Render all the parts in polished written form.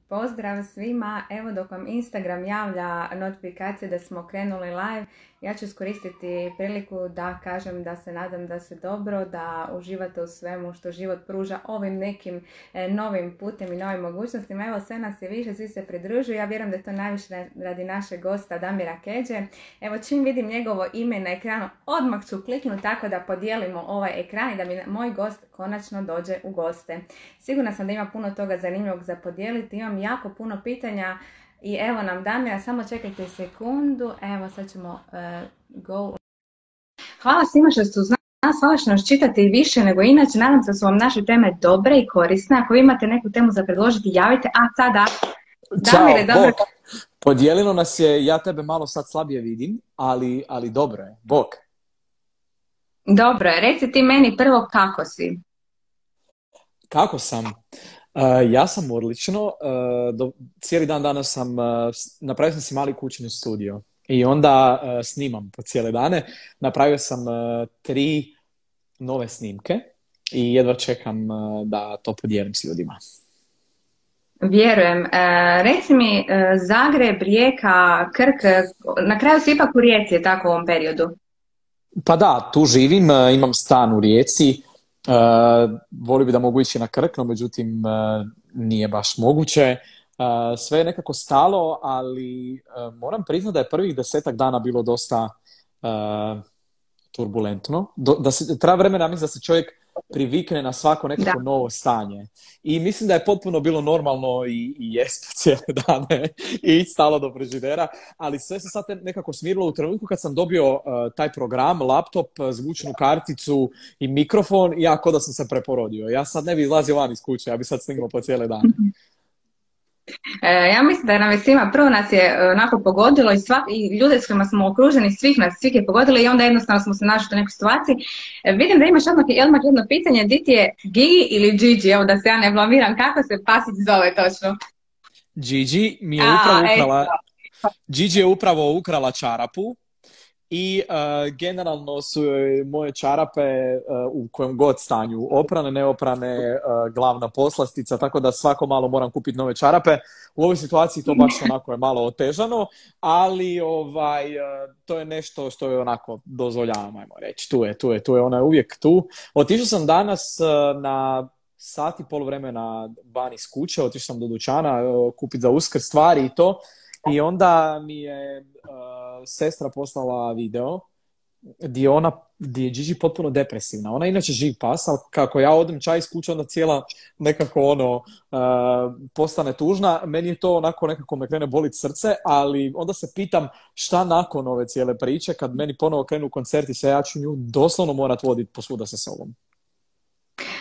Pozdrav svima, evo dok vam Instagram javlja notifikacije da smo krenuli live, ja ću iskoristiti priliku da kažem da se nadam da se dobro, da uživate u svemu što život pruža ovim nekim novim putem i novim mogućnostima. Evo sve nas je više, svi se pridružuju, ja vjerujem da je to najviše radi našeg gosta Damira Kedže. Evo čim vidim njegovo ime na ekranu, odmah ću kliknuti tako da podijelimo ovaj ekran i da mi moj gost konačno dođe u goste. Sigurna sam da ima puno toga zanimljivog za podijeliti, imam jako puno pitanja i evo nam Damira, samo čekajte sekundu, evo sad ćemo go. Hvala svima što ste uz nas, hvala što nas čitate i više nego inače, nadam se da su vam naše teme dobre i korisne, ako vi imate neku temu za predložiti javite, a sada Damire, Ćao, Bog. Podijelilo nas je, ja tebe malo sad slabije vidim, ali dobro je, Bog. Dobro je, reci ti meni prvo kako si. Kako sam? Ja sam odlično. Cijeli dan danas napravio sam si mali kućni studio i onda snimam po cijele dane. Napravio sam 3 nove snimke i jedva čekam da to podijelim s ljudima. Vjerujem. Reci mi, Zagreb, Rijeka, Krk, na kraju si ipak u Rijeci, je tako u ovom periodu? Pa da, tu živim, imam stan u Rijeci. Volio bi da mogu ići na Krk, no međutim nije baš moguće. Sve je nekako stalo, ali moram priznati da je prvih 10-ak dana bilo dosta turbulentno. Treba vremena, mislim da se čovjek privikne na svako nekako novo stanje. I mislim da je potpuno bilo normalno i jest cijele dane i stalo do frižidera, ali sve se sad nekako smirilo u trenutku kad sam dobio taj program, laptop, zvučnu karticu i mikrofon, ja ko da sam se preporodio. Ja sad ne bi izlazio van iz kuće, ja bi sad snimao po cijele dane. Ja mislim da nam je svima, prvo nas je onako pogodilo i ljude s kojima smo okruženi, svih je pogodilo i onda jednostavno smo se našli u nekoj situaciji. Vidim da imaš odmah jedno pitanje, di ti je Gigi ili Gigi, evo da se ja ne blamiram, kako se pasić zove točno? Gigi mi je upravo ukrala, Gigi je upravo ukrala čarapu. I generalno su moje čarape u kojem god stanju, oprane, neoprane, glavna poslastica, tako da svako malo moram kupiti nove čarape. U ovoj situaciji to baš onako je malo otežano, ali to je nešto što je onako dozvoljavam, ajmo reći. Tu je, ona je uvijek tu. Otišao sam danas na sat i pol vremena van iz kuće, otišao sam do dućana kupiti za Uskrs stvari i to. I onda mi je sestra poslala video gdje je Gigi potpuno depresivna. Ona je inače živ pas, ali kako ja odem čaj iz kuće, onda cijela nekako postane tužna. Meni je to onako nekako me krene boliti srce, ali onda se pitam šta nakon ove cijele priče, kad meni ponovo krenu koncerti, sve ja ću nju doslovno morat voditi posvuda sa sobom.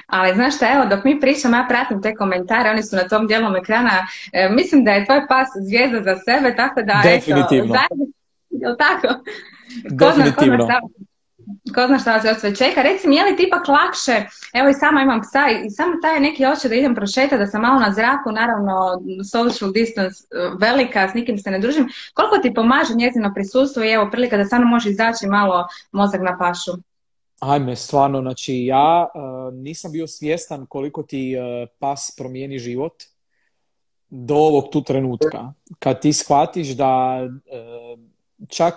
Ali znaš šta, evo, dok mi pričamo, ja pratim te komentare, oni su na tom dijelom ekrana, mislim da je tvoj pas zvijezda za sebe, tako da, definitivno. Jel' tako? Definitivno. Ko zna šta vas još sve čeka. Reci mi, je li ti ipak lakše, evo i sama imam psa i samo taj neki osjećaj da idem prošetati, da sam malo na zraku, naravno social distance velika, s nikim se ne družim, koliko ti pomaže njezino prisustvo i evo prilika da samo može izaći malo mozak na pašu? Ajme, stvarno, znači ja nisam bio svjestan koliko ti pas promijeni život do ovog tu trenutka. Kad ti shvatiš da čak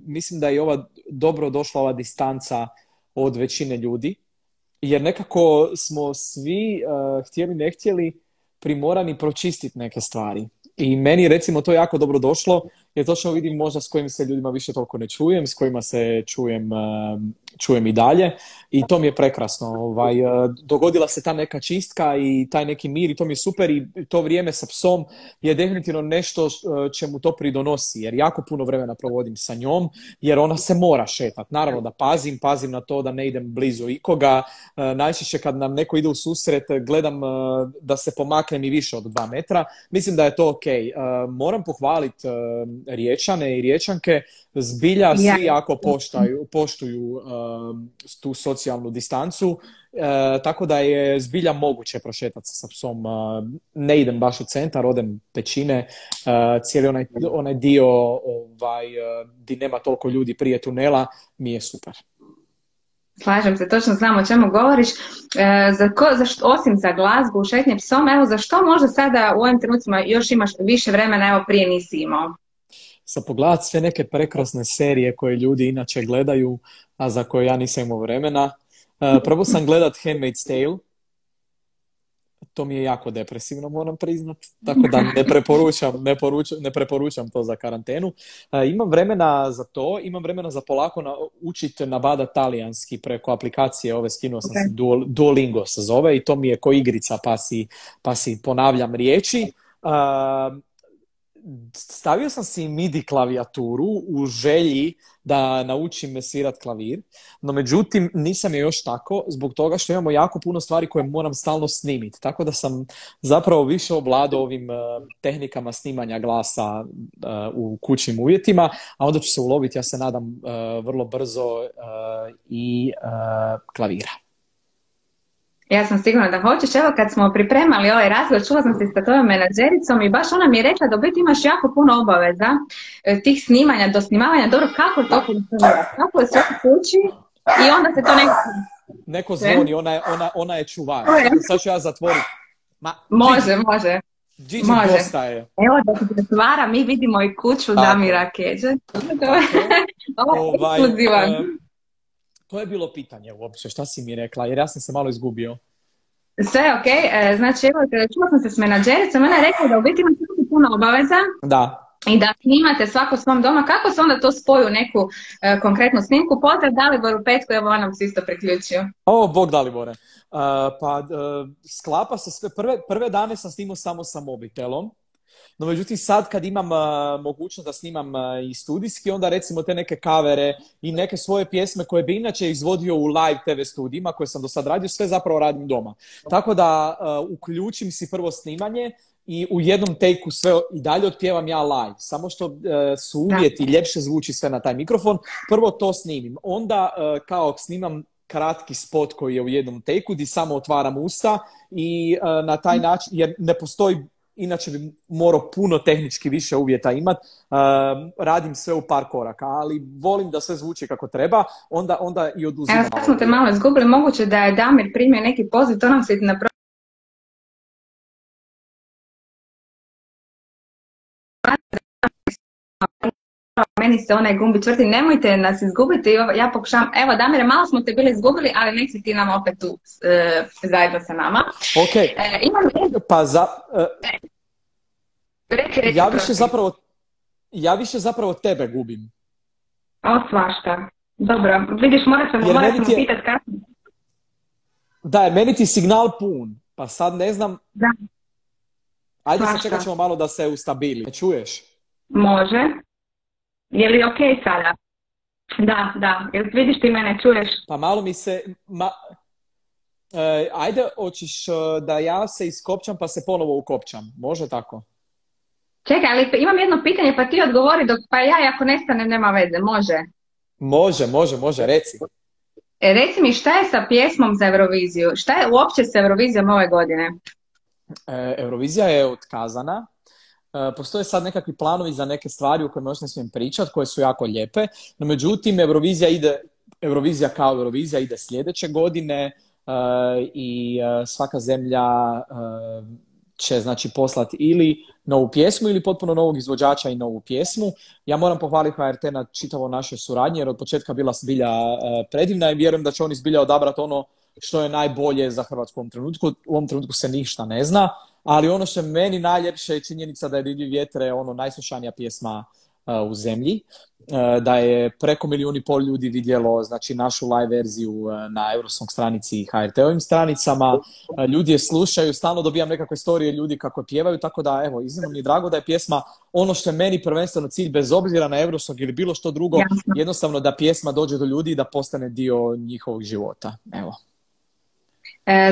mislim da je dobro došla ova distanca od većine ljudi, jer nekako smo svi htjeli ne htjeli primorani pročistiti neke stvari. I meni recimo to jako dobro došlo, jer točno vidim možda s kojim se ljudima više toliko ne čujem, s kojima se čujem i dalje i to mi je prekrasno. Dogodila se ta neka čistka i taj neki mir i to mi je super i to vrijeme sa psom je definitivno nešto čemu to pridonosi, jer jako puno vremena provodim sa njom, jer ona se mora šetati. Naravno da pazim na to da ne idem blizu ikoga. Najčešće kad nam neko ide u susret gledam da se pomaknem i više od 2 metra. Mislim da je to ok. Moram pohvaliti Riječane i Riječanke, zbilja svi jako poštuju tu socijalnu distancu, tako da je zbilja moguće prošetati sa psom. Ne idem baš u centar, odem pećine, cijeli onaj dio di nema toliko ljudi prije tunela mi je super. Slažem se, točno znam o čemu govoriš. Osim za glazbu, šetnje psom, evo za što možda sada u ovim trenucima još imaš više vremena, evo prije nisi imao? Sa pogledat sve neke prekrasne serije koje ljudi inače gledaju, a za koje ja nisam imao vremena. Probao sam gledat Handmaid's Tale. To mi je jako depresivno, moram priznat. Tako da ne preporučam to za karantenu. Imam vremena za to, imam vremena za polako učiti nabada talijanski preko aplikacije ove, skinuo sam si Duolingo se zove i to mi je ko igrica pa si ponavljam riječi. Stavio sam si MIDI klavijaturu u želji da naučim svirat klavir, no međutim nisam je još tako zbog toga što imamo jako puno stvari koje moram stalno snimiti, tako da sam zapravo više ovladao ovim tehnikama snimanja glasa u kućnim uvjetima, a onda ću se uloviti, ja se nadam, vrlo brzo i klavira. Ja sam sigurna da hoćeš. Evo kad smo pripremali ovaj razgovor, čula sam se s tvojom menadžericom i baš ona mi je rekla da u biti imaš jako puno obaveza tih snimanja, do snimavanja. Dobro, kako to funkcionira? Kako je sve u kući i onda se to neko zvoni, ona je čuvar. Sad ću ja zatvoriti. Može. Gigi postaje. Evo da se pretvara, mi vidimo i kuću Damira Keđe. To je bilo pitanje uopće, šta si mi rekla, jer ja sam se malo izgubio. Sve ok, znači evo, čula sam se s menadžericom, ona je rekla da u biti imate puno obaveza. Da. I da snimate svako svom doma, kako se onda to spoju u neku konkretnu snimku? Pozdrav Daliboru Petku, evo on nam se isto priključio. Bog Dalibore. Sklapa se sve, prve dane sam snimao samo sa mobitelom. No međutim sad kad imam mogućnost da snimam i studijski, onda recimo te neke kavere i neke svoje pjesme koje bi inače izvodio u live TV studijima koje sam do sad radio, sve zapravo radim doma. Tako da uključim si prvo snimanje i u jednom takeu sve i dalje otpjevam ja live. Samo što su uvjeti, ljepše zvuči sve na taj mikrofon. Prvo to snimim. Onda kao snimam kratki spot koji je u jednom takeu gdje samo otvaram usta i na taj način, jer ne postoji, inače bi morao puno tehnički više uvjeta imat, radim sve u par koraka, ali volim da sve zvuči kako treba, onda i oduzimam. Evo, sad smo te malo izgubili, moguće da je Damir primio neki poziv, to nam se na meni se onaj gumbić vrti, nemojte nas izgubiti, ja pokušavam, evo Damire, malo smo te bili izgubili, ali nek si ti nam opet tu zajedno sa nama. Ok, pa ja više zapravo tebe gubim. Svašta. Dobro, vidiš, morat sam pitat kako. Da, meni ti signal pun, pa sad ne znam. Da. Ajde sad čekat ćemo malo da se ustabili. Čuješ? Može. Je li ok sada? Da. Jel vidiš ti mene, čuješ? Pa malo mi se... ajde, hoćeš da ja se iskopčam pa se ponovo ukopčam. Može tako? Čekaj, ali imam jedno pitanje pa ti odgovori dok pa ja ako nestanem nema veze. Može, reci. Reci mi šta je sa pjesmom za Euroviziju? Šta je uopće sa Eurovizijom ove godine? Eurovizija je otkazana. Postoje sad nekakvi planovi za neke stvari o kojima još ne smijem pričati, koje su jako lijepe, no međutim Eurovizija kao Eurovizija ide sljedeće godine i svaka zemlja će znači poslati ili novu pjesmu ili potpuno novog izvođača i novu pjesmu. Ja moram pohvaliti HRT na čitavo naše suradnje jer od početka bila zbilja predivna i vjerujem da će oni zbilja odabrati ono što je najbolje za Hrvatsku u ovom trenutku. U ovom trenutku se ništa ne zna, ali ono što je meni najljepše je činjenica da je Divlji vjetre ono najslušanija pjesma u zemlji, da je preko 1,5 milijuna ljudi vidjelo znači našu live verziju na Eurosong stranici i HRT-ovim stranicama. Ljudi je slušaju, stalno dobijam nekakve storije ljudi kako pjevaju, tako da evo, iznimno mi je drago da je pjesma ono što je meni prvenstveno cilj, bez obzira na Eurosong ili bilo što drugo, jednostavno da pjesma dođe do ljudi i da postane dio njihovog života. Evo.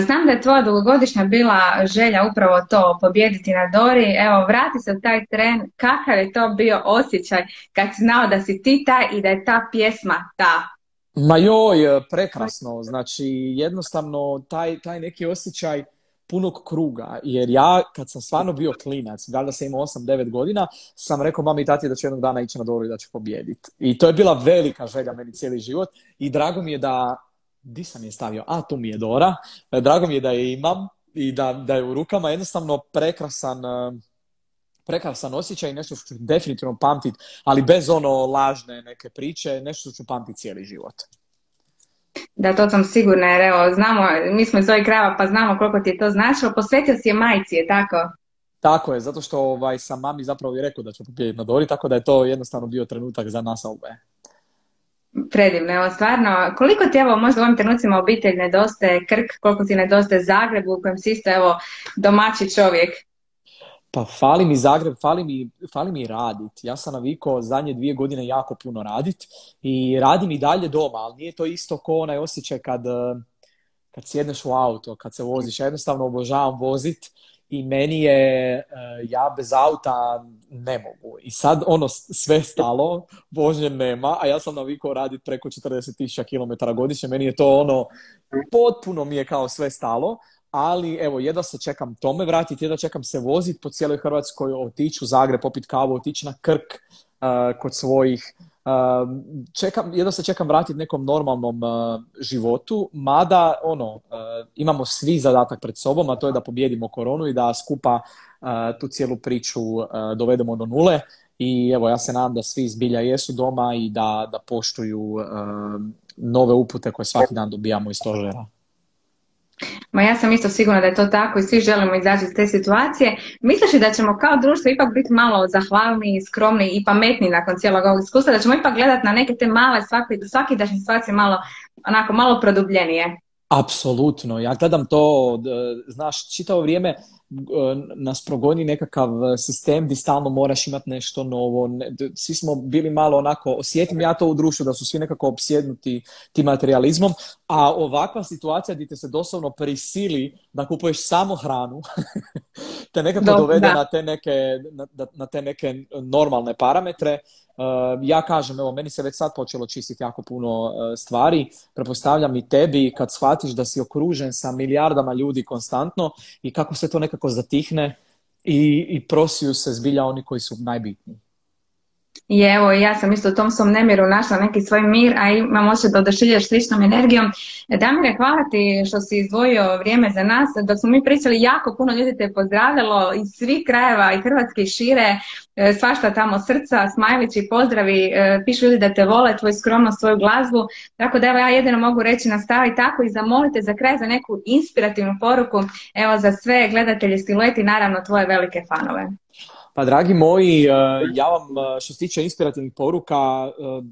Znam da je tvoja dugogodišnja bila želja upravo to, pobijediti na Dori. Evo, vrati se u taj tren. Kakav je to bio osjećaj kad si znao da si ti taj i da je ta pjesma ta? Ma joj, prekrasno. Znači, jednostavno, taj neki osjećaj punog kruga. Jer ja, kad sam stvarno bio klinac, da sam imao 8-9 godina, sam rekao mami i tati da ću jednog dana ići na Doru i da ću pobijediti. I to je bila velika želja meni cijeli život. I drago mi je da Di sam je stavio? A, tu mi je Dora. Drago mi je da je imam i da je u rukama. Jednostavno prekrasan osjećaj, nešto što ću definitivno pamtit, ali bez ono lažne neke priče, nešto što ću pamtit cijeli život. Da, to sam sigurna jer evo, znamo, mi smo iz ovih krajeva pa znamo koliko ti je to značilo. Posvetio si je majci, je tako? Tako je, zato što sam mami zapravo i rekao da ću pobijediti na Dori, tako da je to jednostavno bio trenutak za nas oboje. Predivno, evo stvarno, koliko ti evo možda u ovim trenucima obitelj nedostaje Krk, koliko ti nedostaje Zagreb u kojem si isto evo domaći čovjek? Pa fali mi Zagreb, fali mi radit. Ja sam navikao zadnje 2 godine jako puno radit i radim i dalje doma, ali nije to isto ko onaj osjećaj kad sjedneš u auto, kad se voziš. Ja jednostavno obožavam vozit i meni je, ja bez auta ne mogu. I sad ono sve stalo, vožnje nema, a ja sam navikao raditi preko 40.000 km godišnje. Meni je to ono, potpuno mi je kao sve stalo. Ali evo, jedva se čekam tome vratiti, jedva čekam se voziti po cijeloj Hrvatskoj, otići u Zagreb, popit kavu, otići na Krk kod svojih. Jedva se čekam vratiti nekom normalnom životu, mada imamo svi zadatak pred sobom, a to je da pobijedimo koronu i da skupa tu cijelu priču dovedemo do nule. I evo, ja se nadam da svi zbilja jesu doma i da poštuju nove upute koje svaki dan dobijamo iz stožera. Ma ja sam isto sigurna da je to tako i svi želimo izaći iz te situacije. Misliš li da ćemo kao društvo ipak biti malo zahvalniji, skromniji i pametniji nakon cijelog ovog iskustva, da ćemo ipak gledati na neke te male svakidašnje situacije malo produbljenije? Apsolutno, ja gledam to, znaš, čitavo vrijeme nas progoni nekakav sistem gdje stalno moraš imati nešto novo. Svi smo bili malo onako, osjetim ja to u društvu da su svi nekako opsjednuti tim materializmom, a ovakva situacija gdje te se doslovno prisili da kupuješ samo hranu te nekako dovede na te neke normalne parametre. Ja kažem, evo, meni se već sad počelo čistiti jako puno stvari. Pretpostavljam i tebi kad shvatiš da si okružen sa milijardama ljudi konstantno i kako se to nekako zatihne i prosiju se zbilja oni koji su najbitniji. I evo, ja sam isto u tom svom nemiru našla neki svoj mir, a imam osjećaj da odašiljaš sličnom energijom. Damire, hvala ti što si izdvojio vrijeme za nas. Dok smo mi pričali, jako puno ljudi te pozdravljalo iz svih krajeva i Hrvatske i šire, svašta tamo srca, smajlići, pozdravi, pišu ljudi da te vole, tvoju skromnost, svoju glazbu. Tako da evo, ja jedino mogu reći nastavi tako i zamolite za kraj za neku inspirativnu poruku, evo, za sve gledatelje Silueti, naravno tvoje velike fanove. Pa dragi moji, ja vam što se tiče inspirativnih poruka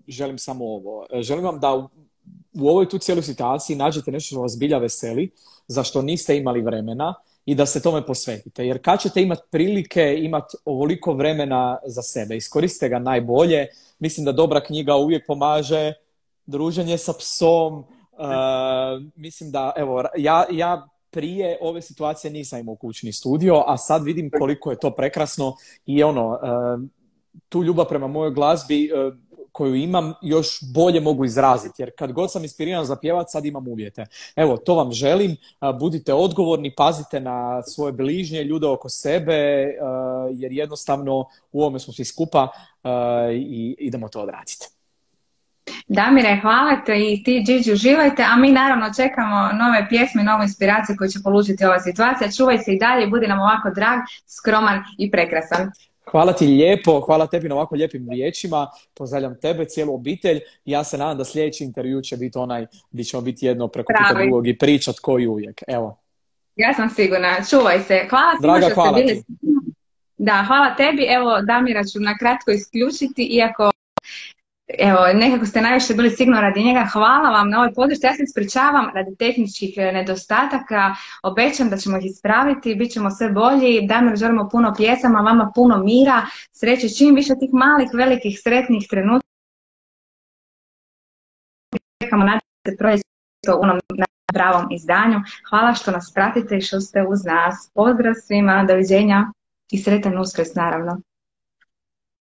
želim samo ovo. Želim vam da u ovoj tu cijeloj situaciji nađete nešto što vas zbilja veseli, za što niste imali vremena i da se tome posvetite. Jer kad ćete imati prilike imati ovoliko vremena za sebe, iskoristite ga najbolje. Mislim da dobra knjiga uvijek pomaže, druženje sa psom. Mislim da, evo, ja prije ove situacije nisam imao kućni studio, a sad vidim koliko je to prekrasno i tu ljubav prema mojoj glazbi koju imam još bolje mogu izraziti, jer kad god sam inspiriran za pjevat, sad imam uvjete. Evo, to vam želim, budite odgovorni, pazite na svoje bližnje, ljude oko sebe, jer jednostavno u ovome smo svi skupa i idemo to odraditi. Damire, hvala te i ti, Gigi, uživajte, a mi naravno čekamo nove pjesme, novu inspiraciju koju će polučiti ova situacija. Čuvaj se i dalje, budi nam ovako drag, skroman i prekrasan. Hvala ti lijepo, hvala tebi na ovako lijepim riječima, pozdravljam tebe, cijelu obitelj. Ja se nadam da sljedeći intervju će biti onaj gdje ćemo biti jedno preko puta drugog i pričat koji uvijek. Evo. Ja sam sigurna, čuvaj se. Hvala svima što ste bili. Da, hvala tebi. Evo, Damira ću na kratko isključiti, iako evo, nekako ste najviše bili sigurno radi njega. Hvala vam na ovoj podršci. Ja se ispričavam radi tehničkih nedostataka. Obećam da ćemo ih ispraviti, bit ćemo sve bolji. Damir, želimo puno pjesama, vama puno mira, sreće, čim više tih malih, velikih, sretnih trenutka. Čekamo na se proizvod u onom pravom izdanju. Hvala što nas pratite i što ste uz nas. Pozdrav svima, doviđenja i sretan Uskrs naravno.